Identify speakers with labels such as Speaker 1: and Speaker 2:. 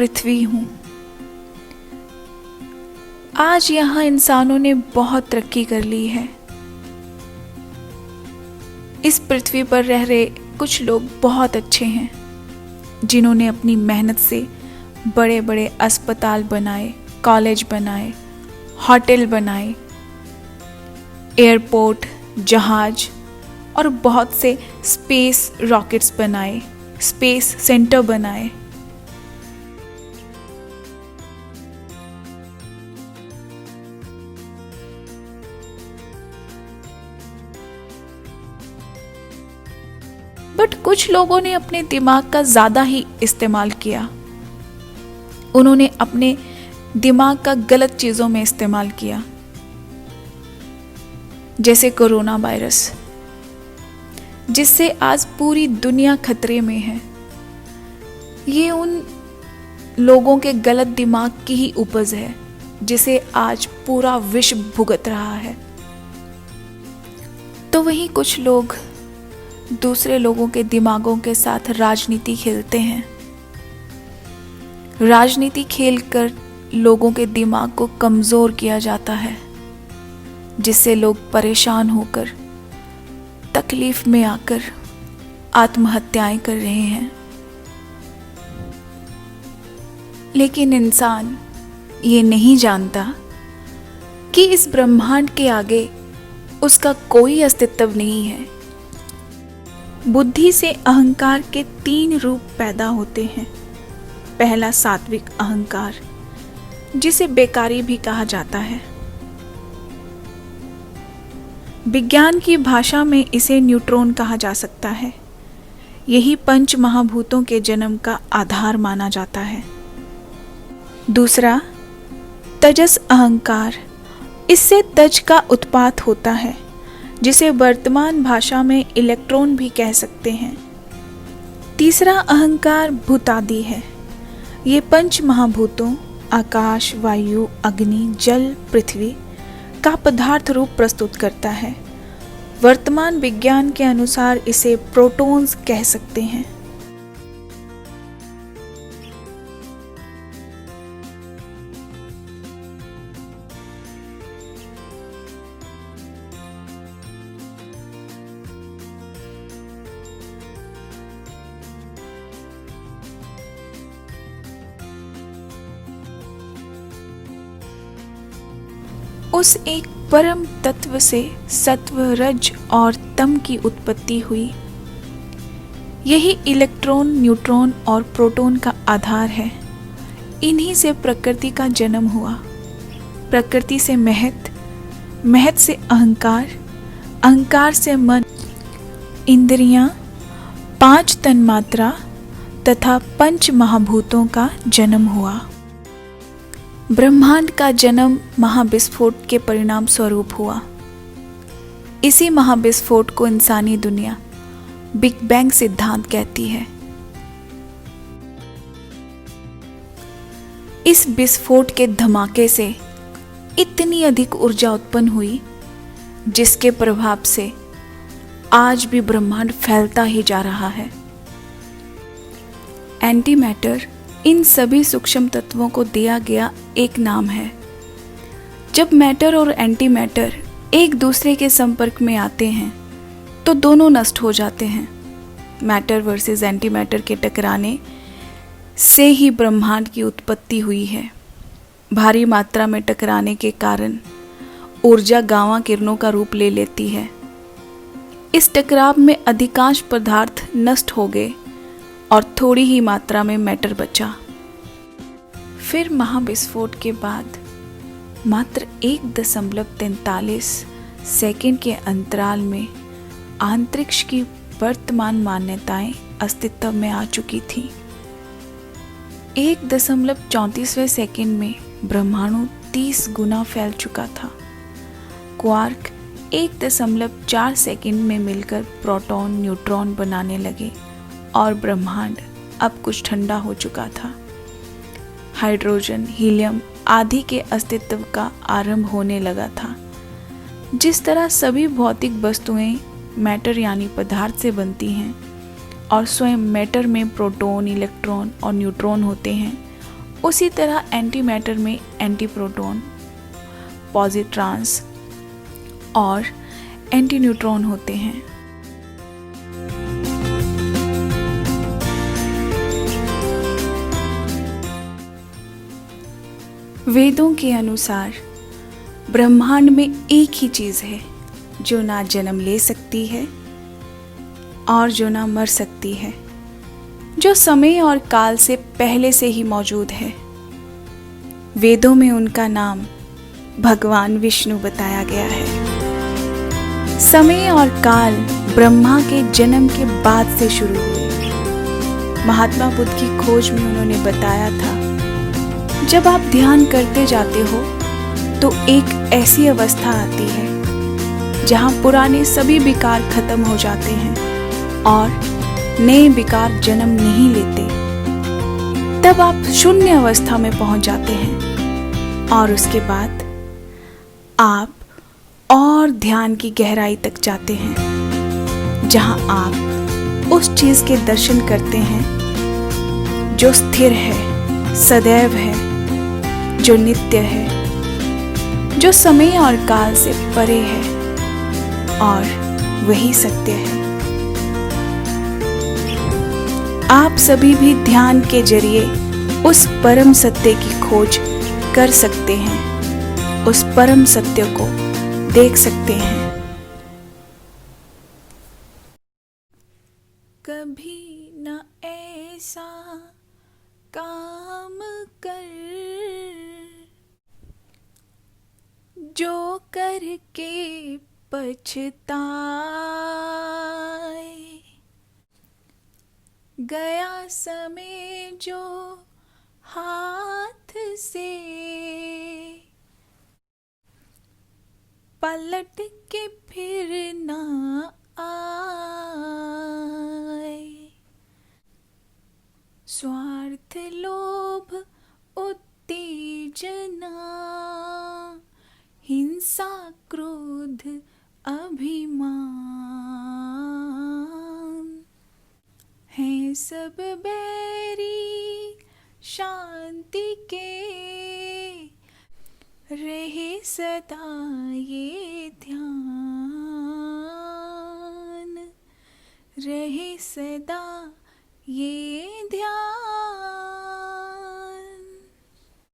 Speaker 1: पृथ्वी हूँ। आज यहाँ इंसानों ने बहुत तरक्की कर ली है। इस पृथ्वी पर रह रहे कुछ लोग बहुत अच्छे हैं, जिन्होंने अपनी मेहनत से बड़े बड़े अस्पताल बनाए, कॉलेज बनाए, होटल बनाए, एयरपोर्ट, जहाज और बहुत से स्पेस रॉकेट्स बनाए, स्पेस सेंटर बनाए। बट कुछ लोगों ने अपने दिमाग का ज़्यादा ही इस्तेमाल किया। उन्होंने अपने दिमाग का गलत चीज़ों में इस्तेमाल किया, जैसे कोरोना वायरस, जिससे आज पूरी दुनिया खतरे में है। ये उन लोगों के गलत दिमाग की ही उपज है, जिसे आज पूरा विश्व भुगत रहा है। तो वहीं कुछ लोग दूसरे लोगों के दिमागों के साथ राजनीति खेलते हैं। राजनीति खेलकर लोगों के दिमाग को कमज़ोर किया जाता है, जिससे लोग परेशान होकर, तकलीफ में आकर आत्महत्याएं कर रहे हैं। लेकिन इंसान ये नहीं जानता कि इस ब्रह्मांड के आगे उसका कोई अस्तित्व नहीं है। बुद्धि से अहंकार के 3 रूप पैदा होते हैं। पहला सात्विक अहंकार, जिसे बेकारी भी कहा जाता है। विज्ञान की भाषा में इसे न्यूट्रॉन कहा जा सकता है। यही 5 महाभूतों के जन्म का आधार माना जाता है। दूसरा तजस अहंकार, इससे तज का उत्पात होता है, जिसे वर्तमान भाषा में इलेक्ट्रॉन भी कह सकते हैं। तीसरा अहंकार भूतादि है। ये 5 महाभूतों आकाश, वायु, अग्नि, जल, पृथ्वी का पदार्थ रूप प्रस्तुत करता है। वर्तमान विज्ञान के अनुसार इसे प्रोटॉन्स कह सकते हैं। उस एक परम तत्व से सत्व, रज और तम की उत्पत्ति हुई। यही इलेक्ट्रॉन, न्यूट्रॉन और प्रोटॉन का आधार है। इन्हीं से प्रकृति का जन्म हुआ। प्रकृति से महत, महत से अहंकार, अहंकार से मन, इंद्रियां, 5 तन्मात्रा तथा 5 महाभूतों का जन्म हुआ। ब्रह्मांड का जन्म महाविस्फोट के परिणाम स्वरूप हुआ। इसी महाविस्फोट को इंसानी दुनिया बिग बैंग सिद्धांत कहती है। इस विस्फोट के धमाके से इतनी अधिक ऊर्जा उत्पन्न हुई, जिसके प्रभाव से आज भी ब्रह्मांड फैलता ही जा रहा है। एंटी मैटर, इन सभी सूक्ष्म तत्वों को दिया गया एक नाम है। जब मैटर और एंटी मैटर एक दूसरे के संपर्क में आते हैं तो दोनों नष्ट हो जाते हैं। मैटर वर्सेस एंटी मैटर के टकराने से ही ब्रह्मांड की उत्पत्ति हुई है। भारी मात्रा में टकराने के कारण ऊर्जा गामा किरणों का रूप ले लेती है। इस टकराव में अधिकांश पदार्थ नष्ट हो गए और थोड़ी ही मात्रा में मैटर बचा। फिर महाविस्फोट के बाद मात्र 1.43 सेकंड के अंतराल में अंतरिक्ष की वर्तमान मान्यताएं अस्तित्व में आ चुकी थी। 1.34वें सेकंड में ब्रह्माणु 30 गुना फैल चुका था। क्वार्क 1.4 सेकंड में मिलकर प्रोटॉन, न्यूट्रॉन बनाने लगे और ब्रह्मांड अब कुछ ठंडा हो चुका था। हाइड्रोजन, हीलियम आदि के अस्तित्व का आरंभ होने लगा था। जिस तरह सभी भौतिक वस्तुएं मैटर यानी पदार्थ से बनती हैं और स्वयं मैटर में प्रोटॉन, इलेक्ट्रॉन और न्यूट्रॉन होते हैं, उसी तरह एंटी मैटर में एंटी प्रोटॉन, पॉजिट्रॉन्स और एंटी न्यूट्रॉन होते हैं। वेदों के अनुसार ब्रह्मांड में एक ही चीज है जो ना जन्म ले सकती है और जो ना मर सकती है, जो समय और काल से पहले से ही मौजूद है। वेदों में उनका नाम भगवान विष्णु बताया गया है। समय और काल ब्रह्मा के जन्म के बाद से शुरू हुए। महात्मा बुद्ध की खोज में उन्होंने बताया था, जब आप ध्यान करते जाते हो तो एक ऐसी अवस्था आती है जहां पुराने सभी विकार खत्म हो जाते हैं और नए विकार जन्म नहीं लेते। तब आप शून्य अवस्था में पहुंच जाते हैं और उसके बाद आप और ध्यान की गहराई तक जाते हैं, जहां आप उस चीज के दर्शन करते हैं जो स्थिर है, सदैव है, जो नित्य है, जो समय और काल से परे है, और वही सत्य है। आप सभी भी ध्यान के जरिए उस परम सत्य की खोज कर सकते हैं, उस परम सत्य को देख सकते हैं। कभी न ऐसा काम कर जो करके पछताए, गया समय जो हाथ से पलट के फिर ना आए। स्वार्थ, लोभ, उत्तेजना, हिंसा, क्रोध, अभिमान हैं सब बैरी शांति के। रहे सदा ये ध्यान, रहे सदा ये ध्यान।